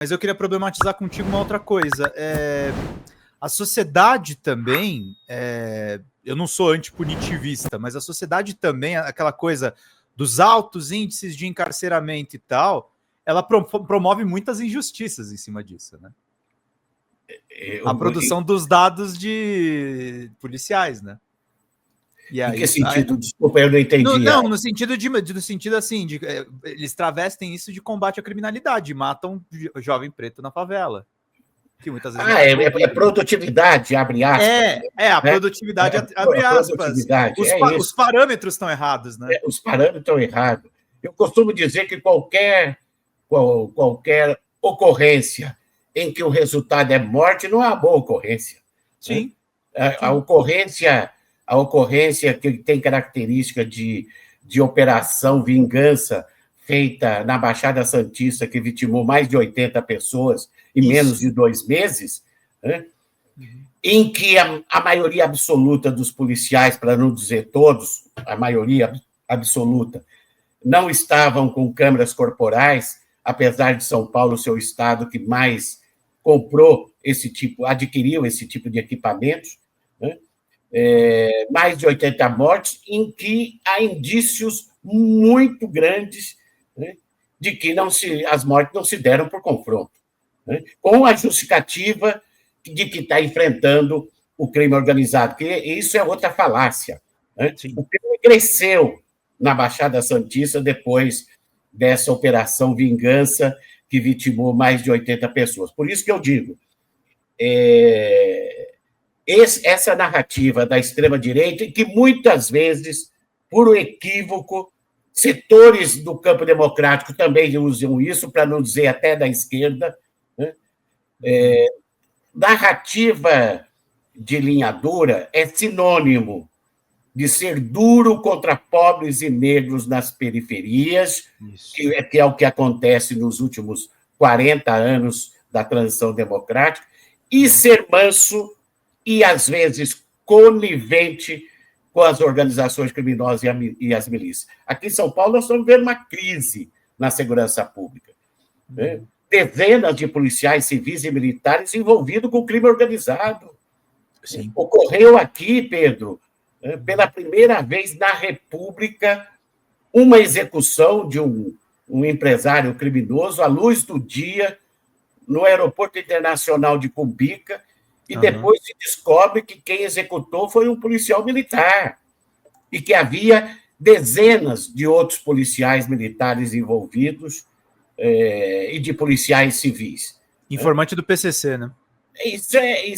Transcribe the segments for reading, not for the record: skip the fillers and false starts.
Mas eu queria problematizar contigo uma outra coisa. A sociedade também, eu não sou antipunitivista, mas a sociedade também, aquela coisa dos altos índices de encarceramento e tal, ela promove muitas injustiças em cima disso, né? A produção dos dados de policiais, né? E aí, em que sentido? Desculpa, eu não entendi. No sentido assim, eles travestem isso de combate à criminalidade, matam jovem preto na favela. Que muitas vezes é produtividade, abre aspas. A produtividade, abre aspas. Produtividade, os parâmetros estão errados, né? Os parâmetros estão errados. Eu costumo dizer que qualquer ocorrência em que o resultado é morte não é uma boa ocorrência. Sim. Né? A ocorrência que tem característica de operação vingança feita na Baixada Santista, que vitimou mais de 80 pessoas em menos de 2 meses, né? Em que a maioria absoluta dos policiais, para não dizer todos, a maioria absoluta, não estavam com câmeras corporais, apesar de São Paulo ser o estado que mais adquiriu esse tipo de equipamentos, né? Mais de 80 mortes, em que há indícios muito grandes, né, de que as mortes não se deram por confronto, né, com a justificativa de que está enfrentando o crime organizado, que isso é outra falácia. Né? O crime cresceu na Baixada Santista depois dessa operação vingança que vitimou mais de 80 pessoas. Por isso que eu digo, essa narrativa da extrema-direita, que muitas vezes, por equívoco, setores do campo democrático também usam isso, para não dizer até da esquerda, né? Narrativa de linha dura é sinônimo de ser duro contra pobres e negros nas periferias, que é o que acontece nos últimos 40 anos da transição democrática, e ser manso e, às vezes, conivente com as organizações criminosas e as milícias. Aqui em São Paulo, nós estamos vendo uma crise na segurança pública. Né? Dezenas de policiais civis e militares envolvidos com o crime organizado. Sim. Ocorreu aqui, Pedro, pela primeira vez na República, uma execução de um empresário criminoso à luz do dia no Aeroporto Internacional de Cumbica, e depois se descobre que quem executou foi um policial militar e que havia dezenas de outros policiais militares envolvidos e de policiais civis. Informante do PCC, né? Isso é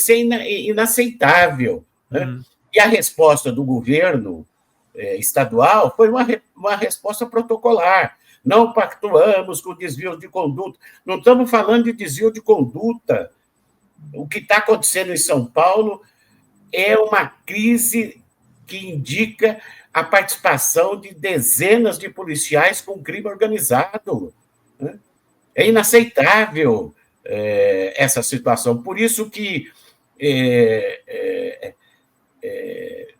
inaceitável. Né? E a resposta do governo estadual foi uma resposta protocolar. Não pactuamos com desvio de conduta. Não estamos falando de desvio de conduta. O que está acontecendo em São Paulo é uma crise que indica a participação de dezenas de policiais com crime organizado. Né? É inaceitável essa situação. Por isso que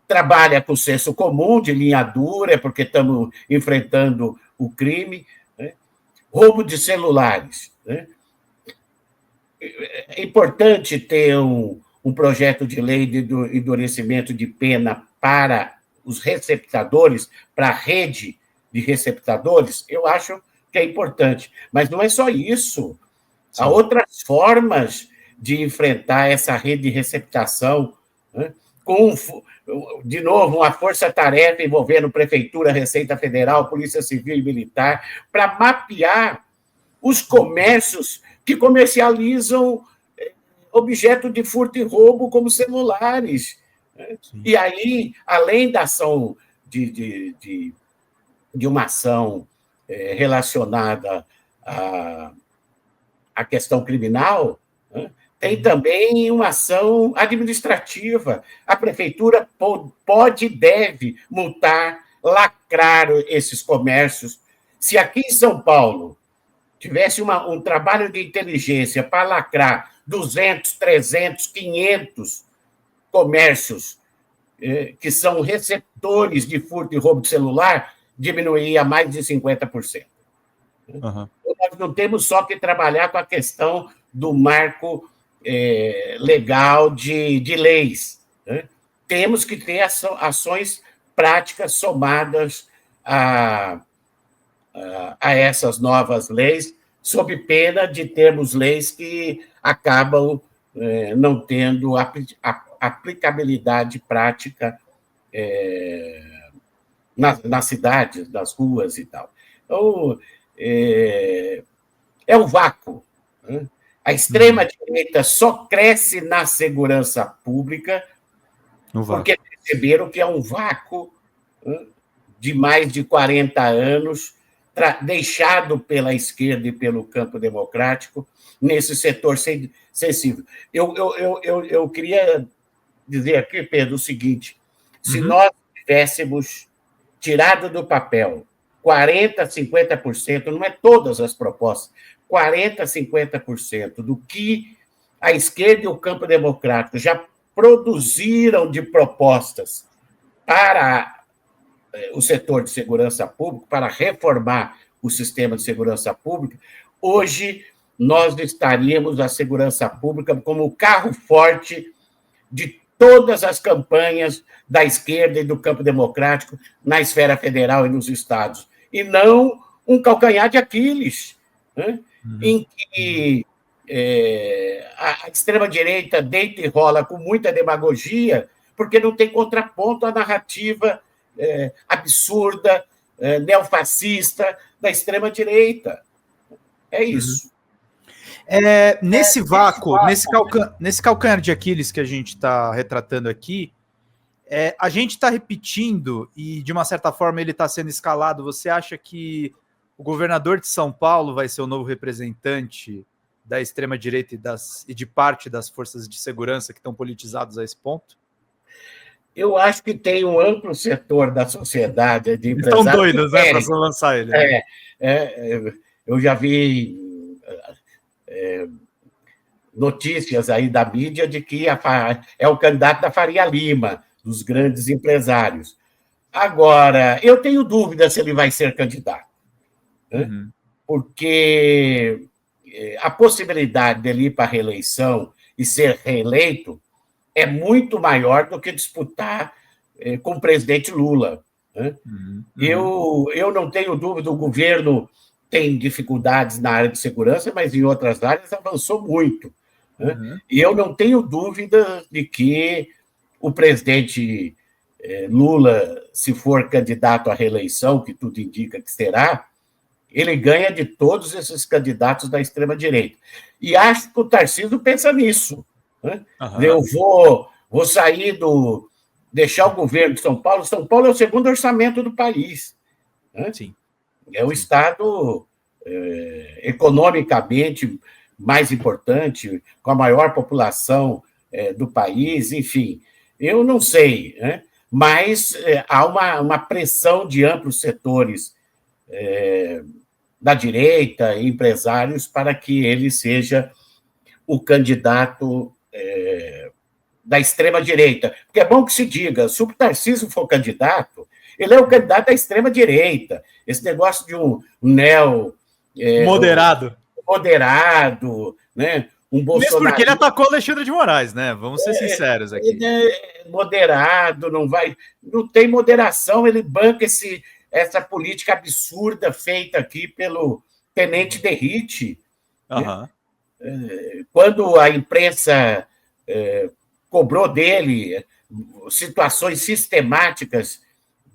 trabalha com o senso comum de linha dura, porque estamos enfrentando o crime, né? Roubo de celulares. Né? É importante ter um projeto de lei de endurecimento de pena para os receptadores, para a rede de receptadores. Eu acho que é importante. Mas não é só isso. Sim. Há outras formas de enfrentar essa rede de receptação, né? Com, de novo, uma força-tarefa envolvendo Prefeitura, Receita Federal, Polícia Civil e Militar, para mapear os comércios que comercializam objeto de furto e roubo como celulares. Sim. E aí, além da ação de uma ação relacionada à questão criminal, né, tem também uma ação administrativa. A prefeitura pode e deve multar, lacrar esses comércios. Se aqui em São Paulo tivesse um trabalho de inteligência para lacrar 200, 300, 500 comércios que são receptores de furto e roubo de celular, diminuiria mais de 50%. Uhum. Toda nós não temos só que trabalhar com a questão do marco legal de leis, né? Temos que ter ações práticas somadas a essas novas leis, sob pena de termos leis que acabam não tendo aplicabilidade prática nas cidades, nas ruas e tal. Então, é um vácuo, né? A extrema-direita só cresce na segurança pública porque perceberam que é um vácuo, né, de mais de 40 anos, deixado pela esquerda e pelo campo democrático nesse setor sensível. Eu queria dizer aqui, Pedro, o seguinte: se nós tivéssemos tirado do papel 40%, 50%, não é todas as propostas, 40%, 50% do que a esquerda e o campo democrático já produziram de propostas para o setor de segurança pública, para reformar o sistema de segurança pública, hoje nós estaríamos a segurança pública como o carro forte de todas as campanhas da esquerda e do campo democrático na esfera federal e nos estados, e não um calcanhar de Aquiles, né? Em que a extrema-direita deita e rola com muita demagogia, porque não tem contraponto à narrativa absurda, neofascista da extrema-direita. É isso. Nesse vácuo, nesse calcanhar de Aquiles que a gente está retratando aqui, a gente está repetindo, e de uma certa forma ele está sendo escalado. Você acha que o governador de São Paulo vai ser o novo representante da extrema-direita e de parte das forças de segurança que estão politizados a esse ponto? Eu acho que tem um amplo setor da sociedade de empresários. Estão doidos, né, para lançar ele. Eu já vi notícias aí da mídia de que é o candidato da Faria Lima, dos grandes empresários. Agora, eu tenho dúvida se ele vai ser candidato, né? Porque a possibilidade dele ir para a reeleição e ser reeleito é muito maior do que disputar com o presidente Lula, né? Eu não tenho dúvida, o governo tem dificuldades na área de segurança, mas em outras áreas avançou muito, né? E eu não tenho dúvida de que o presidente Lula, se for candidato à reeleição, que tudo indica que será, ele ganha de todos esses candidatos da extrema-direita. E acho que o Tarcísio pensa nisso, né? Eu vou sair deixar o governo de São Paulo. São Paulo é o segundo orçamento do país, né? Sim. É o estado economicamente mais importante, com a maior população do país, enfim. Eu não sei, né? Mas há uma pressão de amplos setores da direita, empresários, para que ele seja o candidato da extrema-direita. Porque é bom que se diga, se o Tarcísio for candidato, ele é o candidato da extrema-direita. Esse negócio de um moderado, né? Um Bolsonaro. Mesmo porque ele atacou Alexandre de Moraes, né? Vamos ser sinceros aqui. Ele é moderado, não tem moderação, ele banca essa política absurda feita aqui pelo Tenente Derrite. Né? Quando a imprensa cobrou dele situações sistemáticas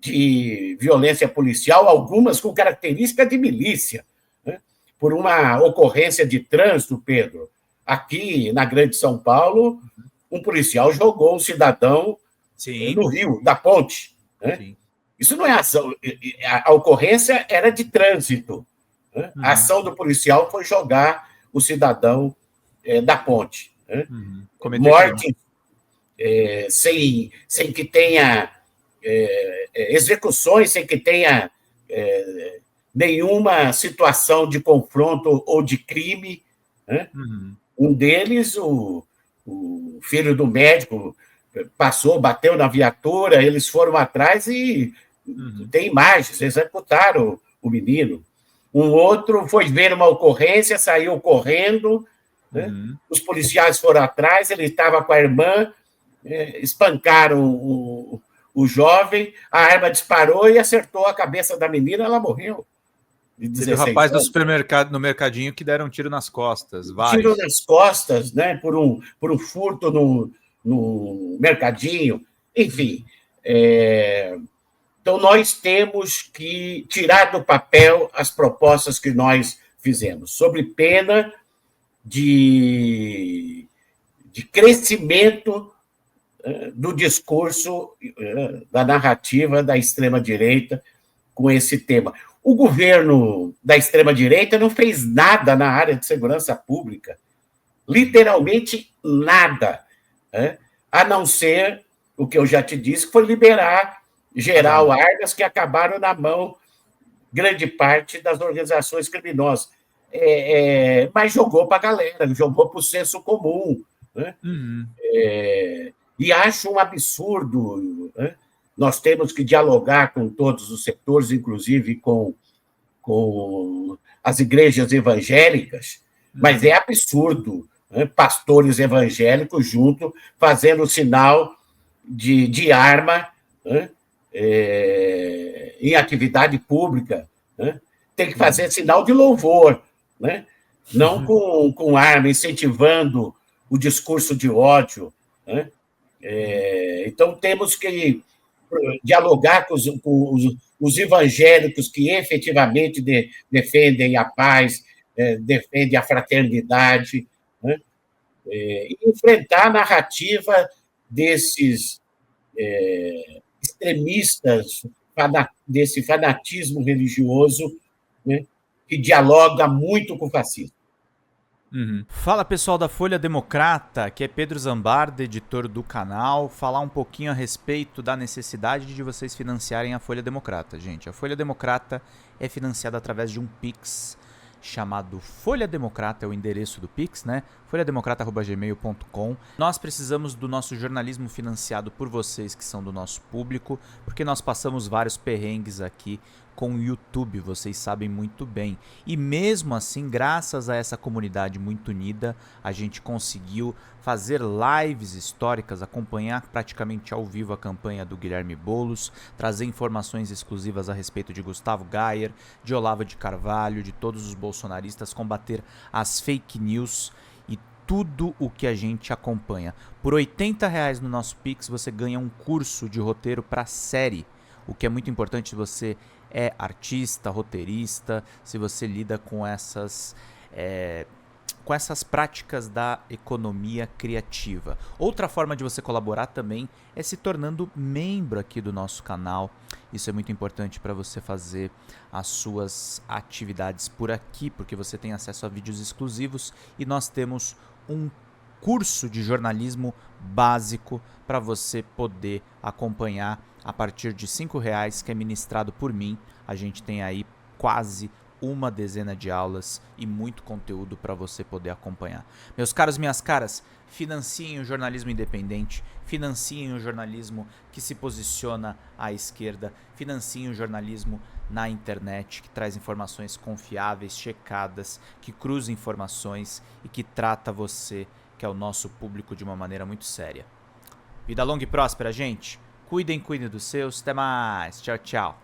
de violência policial, algumas com característica de milícia, né? Por uma ocorrência de trânsito, Pedro, aqui na Grande São Paulo, um policial jogou um cidadão no rio, da ponte, né? Isso não é ação. A ocorrência era de trânsito, né? A ação do policial foi jogar o cidadão da ponte, né? Morte sem que tenha execuções, sem que tenha nenhuma situação de confronto ou de crime, né? Um deles, o filho do médico, bateu na viatura, eles foram atrás e tem imagens, executaram o menino. Um outro foi ver uma ocorrência, saiu correndo, né? Os policiais foram atrás, ele estava com a irmã, espancaram o jovem, a arma disparou e acertou a cabeça da menina, ela morreu. Teve o rapaz do supermercado, no mercadinho, que deram um tiro nas costas. Vários. Tiro nas costas, né, por um furto no mercadinho. Enfim, então nós temos que tirar do papel as propostas que nós fizemos, sob pena de crescimento do discurso, da narrativa da extrema-direita com esse tema. O governo da extrema-direita não fez nada na área de segurança pública, literalmente nada, a não ser o que eu já te disse, que foi liberar geral armas que acabaram na mão grande parte das organizações criminosas. Mas jogou para a galera, jogou para o senso comum. Né? E acho um absurdo. Né? Nós temos que dialogar com todos os setores, inclusive com as igrejas evangélicas, mas é absurdo, né? Pastores evangélicos junto, fazendo sinal de arma, né? Em atividade pública. Né? Tem que fazer sinal de louvor, né? Não com arma, incentivando o discurso de ódio. Né? Então, temos que dialogar com os evangélicos que efetivamente defendem a paz, defendem a fraternidade, né? E enfrentar a narrativa desses extremistas, desse fanatismo religioso, né, que dialoga muito com o fascismo. Fala, pessoal da Folha Democrata, aqui é Pedro Zambarda, editor do canal, falar um pouquinho a respeito da necessidade de vocês financiarem a Folha Democrata, gente. A Folha Democrata é financiada através de um Pix chamado Folha Democrata, é o endereço do Pix, né? folhademocrata@gmail.com. Nós precisamos do nosso jornalismo financiado por vocês que são do nosso público, porque nós passamos vários perrengues aqui com o YouTube, vocês sabem muito bem. E mesmo assim, graças a essa comunidade muito unida, a gente conseguiu fazer lives históricas, acompanhar praticamente ao vivo a campanha do Guilherme Boulos, trazer informações exclusivas a respeito de Gustavo Gayer, de Olavo de Carvalho, de todos os bolsonaristas, combater as fake news e tudo o que a gente acompanha. Por R$80 no nosso Pix, você ganha um curso de roteiro para série, o que é muito importante se você é artista, roteirista, se você lida com essas práticas da economia criativa. Outra forma de você colaborar também é se tornando membro aqui do nosso canal. Isso é muito importante para você fazer as suas atividades por aqui, porque você tem acesso a vídeos exclusivos e nós temos um curso de jornalismo básico para você poder acompanhar a partir de R$5, que é ministrado por mim. A gente tem aí quase uma dezena de aulas e muito conteúdo para você poder acompanhar. Meus caros, minhas caras, financiem o jornalismo independente, financiem o jornalismo que se posiciona à esquerda, financiem o jornalismo na internet, que traz informações confiáveis, checadas, que cruza informações e que trata você, que é o nosso público, de uma maneira muito séria. Vida longa e próspera, gente. Cuidem dos seus. Até mais. Tchau, tchau.